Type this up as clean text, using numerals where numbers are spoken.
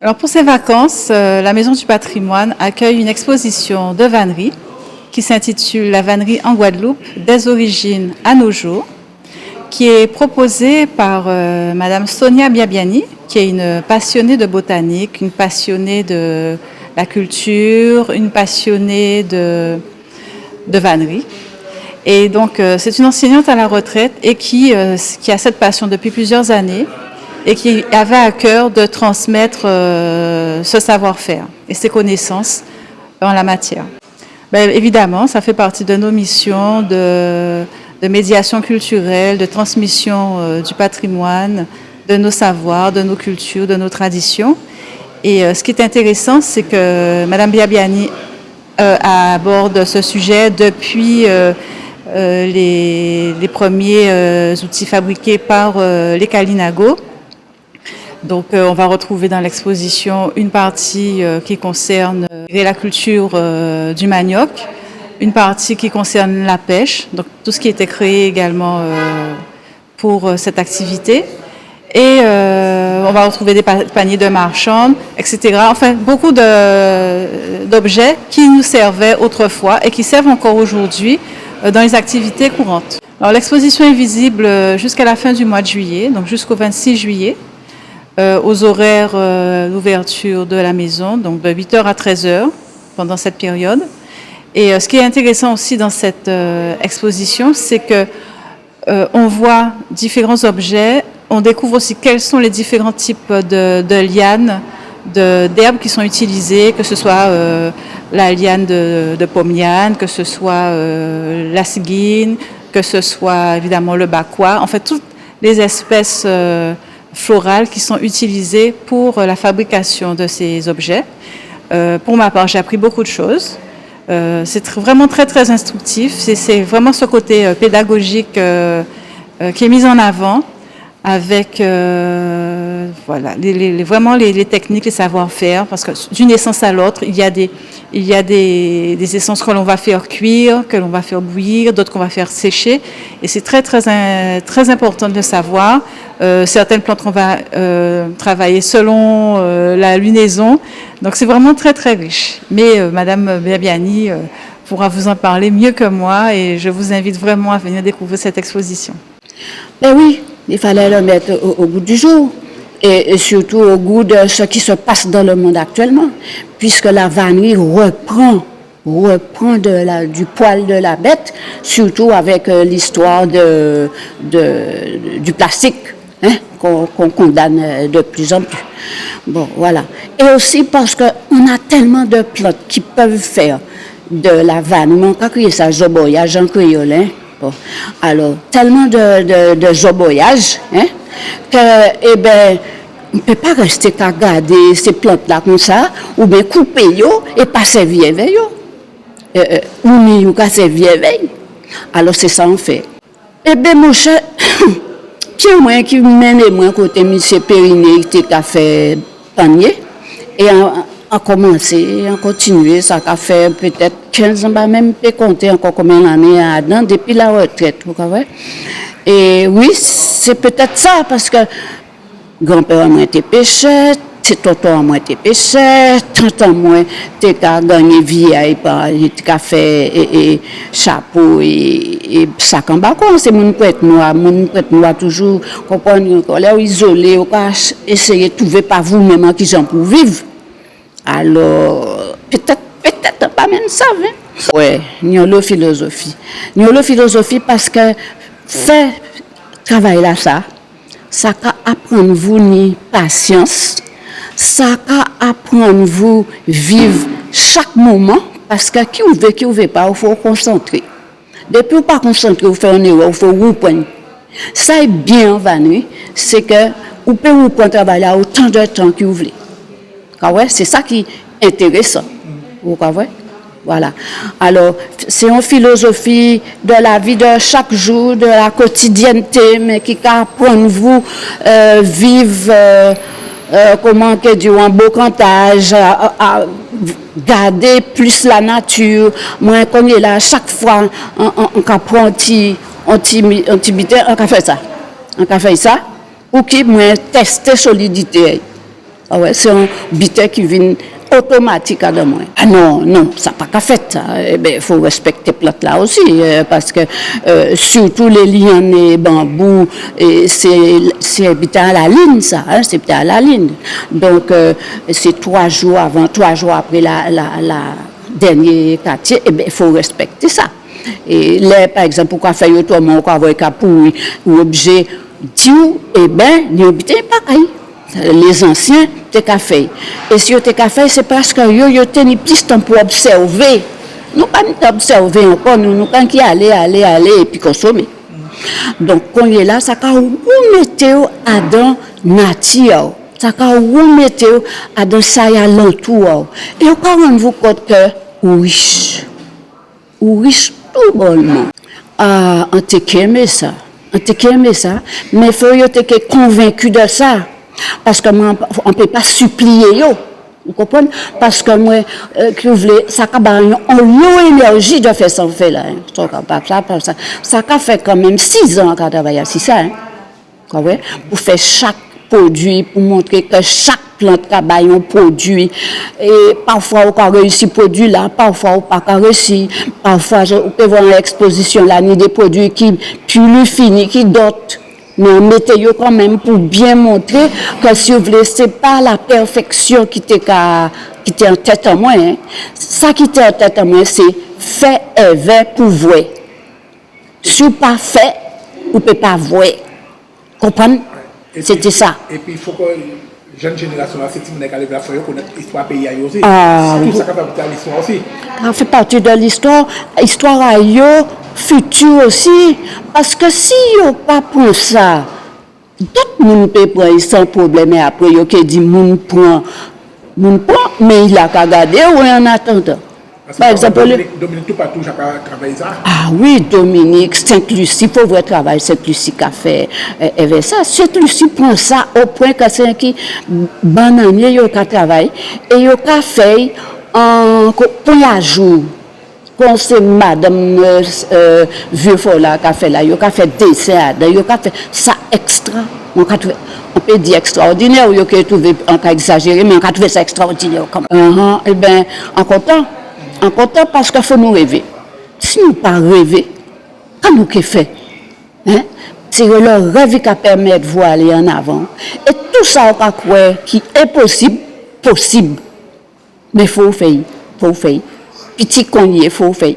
Alors pour ces vacances, la Maison du Patrimoine accueille une exposition de vannerie qui s'intitule La vannerie en Guadeloupe, des origines à nos jours, qui est proposée par Madame Sonia Biabiani, qui est une passionnée de botanique, une passionnée de la culture, une passionnée de vannerie. Et donc c'est une enseignante à la retraite et qui a cette passion depuis plusieurs années et qui avait à cœur de transmettre ce savoir-faire et ses connaissances en la matière. Bien, évidemment, ça fait partie de nos missions de médiation culturelle, de transmission du patrimoine, de nos savoirs, de nos cultures, de nos traditions. Et ce qui est intéressant, c'est que Madame Biabiani aborde ce sujet depuis les premiers outils fabriqués par les Kalinago. Donc on va retrouver dans l'exposition une partie qui concerne la culture du manioc, une partie qui concerne la pêche, donc tout ce qui était créé également pour cette activité. Et on va retrouver des paniers de marchandes, etc. Enfin, beaucoup d'objets qui nous servaient autrefois et qui servent encore aujourd'hui dans les activités courantes. Alors l'exposition est visible jusqu'à la fin du mois de juillet, donc jusqu'au 26 juillet. Aux horaires d'ouverture de la maison, donc de 8h à 13h pendant cette période. Et ce qui est intéressant aussi dans cette exposition, c'est que on voit différents objets, on découvre aussi quels sont les différents types de lianes, d'herbes qui sont utilisées, que ce soit la liane de pomme-liane, que ce soit la ciguine, que ce soit évidemment le bakwa, en fait toutes les espèces florales qui sont utilisées pour la fabrication de ces objets. Pour ma part, j'ai appris beaucoup de choses. C'est vraiment très instructif. C'est vraiment ce côté pédagogique qui est mis en avant avec voilà, vraiment les techniques, les savoir-faire, parce que d'une essence à l'autre, il y a des essences que l'on va faire cuire, que l'on va faire bouillir, d'autres qu'on va faire sécher. Et c'est très important de le savoir. Certaines plantes qu'on va travailler selon la lunaison. Donc c'est vraiment très riche. Mais Madame Biabiani pourra vous en parler mieux que moi et je vous invite vraiment à venir découvrir cette exposition. Ben oui, il fallait le mettre au goût du jour. Et surtout au goût de ce qui se passe dans le monde actuellement, puisque la vannerie reprend du poil de la bête, surtout avec l'histoire du plastique, hein, qu'on condamne de plus en plus. Bon, voilà. Et aussi parce qu'on a tellement de plantes qui peuvent faire de la vannerie, on peut crier ça joboyage en créole, hein. Bon. Alors, tellement de joboyage, hein, que, eh ben, on ne peut pas rester qu'à garder ces plantes-là comme ça, ou bien couper yo et pas servir avec yo. Ou ni qu'à servir avec. Alors, c'est ça on fait. Eh bien, mon cher, tiens, moi qui mène moi côté M. Périné, qui a fait panier, et en commencer, en continuer, ça a fait peut-être 15 ans, même pas compter encore combien d'années dedans depuis la retraite, vous voyez. Et oui, c'est peut-être ça, parce que grand-père moi était pêcheur, tonton moi était pêcheur, tonton moi t'es qu'à gagner vieille par fait et chapeau et sac en bacon, c'est mon prêtre noir toujours comprendre qu'on est isolé, on pas essayer de trouver par vous-même qui j'en pour vivre. Alors peut-être pas même ça, hein. Ouais, niolo philosophie parce que fait travail là ça peut apprendre vous ni patience, ça peut apprendre vous vivre chaque moment, parce que qui vous veut pas, il faut concentrer. Depuis vous pas concentrer, vous faites une erreur, il faut vous prendre. Ça est bien en vannerie, c'est que vous pouvez vous prendre travailler autant de temps que vous voulez. C'est ça qui est intéressant. Vous voyez? Voilà. Alors, c'est une philosophie de la vie de chaque jour, de la quotidienneté, mais qui apprend vous vivre, comment que dire, un beau cantage, à garder plus la nature. Moi, qu'on est là, chaque fois, on apprend on fait ça. On fait ça, pour qui moi tester solidité. Ah ouais, c'est un bitin qui vient automatique à demain. Ah non, non, ça n'a pas qu'à faire ça. Eh bien, il faut respecter plante là aussi, parce que surtout les lianes et bambous, et c'est habitant à la ligne, ça, hein, c'est habitant à la ligne. Donc, c'est 3 jours avant, 3 jours après la dernier quartier, eh bien, il faut respecter ça. Et là, par exemple, pourquoi faire autrement, pourquoi avoir un capou ou objet, Dieu, eh bien, nous habitons pareil. Les anciens, t'es qu'à faire. Et si t'es qu'à faire, c'est parce que yo tenu plus temps pour observer. Nous pas observer encore, nous pas qui aller et puis consommer. Donc quand il est là, ça va remettre à dans nature. Ça va remettre à dans ça y a l'entour. Et on peut rendre vous compte que riche tout bonnement. Ah, on t'a aimé ça. Mais il faut être convaincu de ça. Parce que moi, on ne peut pas supplier yo. Vous comprenez? Parce que moi, ça a une énergie de faire ça, fait là. Ça a fait quand même 6 ans qu'on travaille sur ça. Hein? Pour faire chaque produit, pour montrer que chaque plante a un produit. Et parfois, on a réussi produit là, parfois, on n'a pas réussi. Parfois, on peut voir une exposition là, ni des produits qui plus finis, qui d'autres. Mais mettez-vous quand même pour bien montrer que si vous voulez, ce n'est pas la perfection qui était en tête à moi. Hein. Ça qui était en tête à moi, c'est fait et vrai pour voir. Si vous n'avez pas fait, vous ne pouvez pas voir. Comprenez? C'était ça. Et puis, il faut que la jeune génération, c'est une qui arrive à faire connaître l'histoire pays aussi. Ah, tout ça fait partie de l'histoire aussi. Ça fait partie de l'histoire. L'histoire à eux, futur aussi. Parce que si vous pas pour ça, tout le monde peut prendre sans problème. Et après, vous qui dit, moun prend, mais il a qu'à garder ou en attendant. Par exemple, Dominique tout partout, j'ai travaillé ça. Ah oui, Dominique, Sainte-Lucie, il faut vrai travail, Sainte-Lucie qui a fait ça. Sainte-Lucie prend ça au point que c'est qui bananier, il a travaillé et il a fait pour la jour. Quand c'est Madame Vieux-Fola qui a fait là, il a fait dessin, il a fait ça extra. On peut dire extraordinaire, ou il a trouvé en cas exagéré, mais on a trouvé ça extraordinaire. Eh bien, en content parce qu'il faut nous rêver. Si nous ne pas rêver, qu'est-ce nous qui fait? Hein? C'est le rêve qui permet de voir aller en avant. Et tout ça, on croire qui est possible. Mais il faut faire. Petit cogné, il faut faire.